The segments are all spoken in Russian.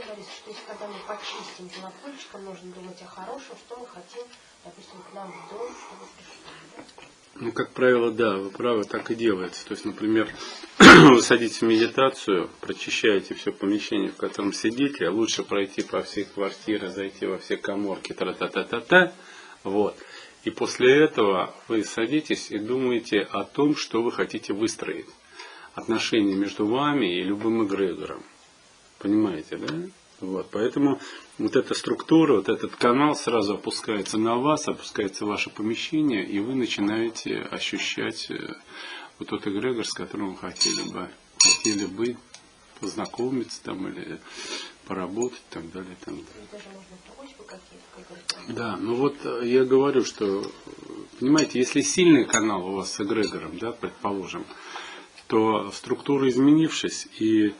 Александр Борисович, что если когда мы почистим колокольчиком, нужно думать о хорошем, что мы хотим, допустим, к нам в дом, чтобы пришли, да? Ну, как правило, да, вы правы, так и делается. То есть, например, вы садитесь в медитацию, прочищаете все помещение, в котором сидите, лучше пройти по всей квартире, зайти во все каморки, тра-та-та-та-та, вот. И после этого вы садитесь и думаете о том, что вы хотите выстроить. Отношения между вами и любым эгрегором. Понимаете, да? Вот. Поэтому вот эта структура, вот этот канал сразу опускается на вас, опускается в ваше помещение, и вы начинаете ощущать вот тот эгрегор, с которым вы хотели бы познакомиться там, или поработать и так далее. И так далее. Да, ну вот я говорю, что, понимаете, если сильный канал у вас с эгрегором, да, предположим, то структура изменившись и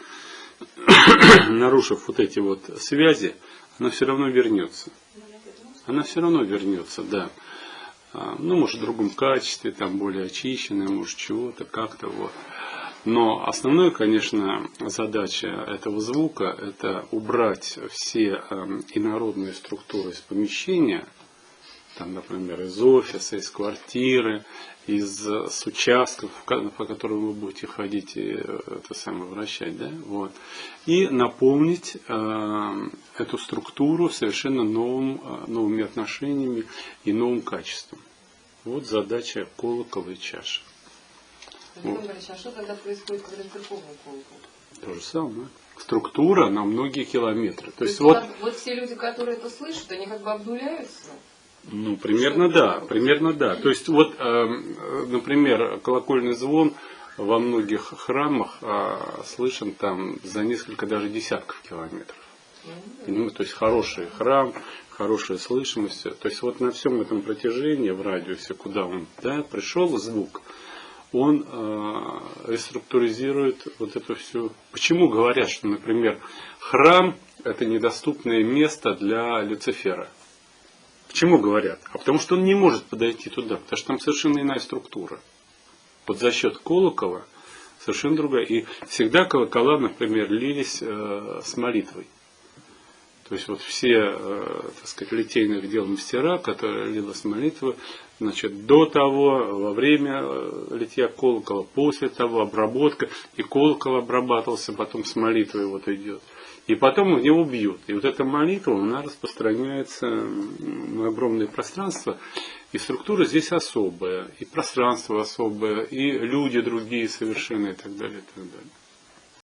нарушив вот эти вот связи, она все равно вернется. Она все равно вернется, да. Ну, может, в другом качестве, там более очищенная, может, чего-то, как-то вот. Но основная, конечно, задача этого звука – это убрать все инородные структуры из помещения, там, например, из офиса, из квартиры, с участков, по которым вы будете ходить и это самое вращать, да, вот, и наполнить эту структуру совершенно новыми отношениями и новым качеством. Вот задача колокола и чаши. Вот. А что тогда происходит, когда церковный колокол? То же самое. Структура на многие километры. То есть вот все люди, которые это слышат, они как бы обнуляются? Ну, примерно да, примерно да. То есть вот, например, колокольный звон во многих храмах слышен там за несколько даже десятков километров. То есть хороший храм, хорошая слышимость. То есть вот на всем этом протяжении, в радиусе, куда он пришел звук, он реструктуризирует вот это все. Почему говорят, что, например, храм – это недоступное место для Люцифера? Почему говорят? А потому что он не может подойти туда, потому что там совершенно иная структура. Вот за счет колокола совершенно другая. И всегда колокола, например, лились с молитвой. То есть вот все, так сказать, литейных дел мастера, которые лились с молитвы, значит, до того, во время литья колокола, после того, обработка, и колокол обрабатывался, потом с молитвой вот идет. И потом его бьют. И вот эта молитва, она распространяется на огромное пространство. И структура здесь особая, и пространство особое, и люди другие совершенно, и так далее, и так далее.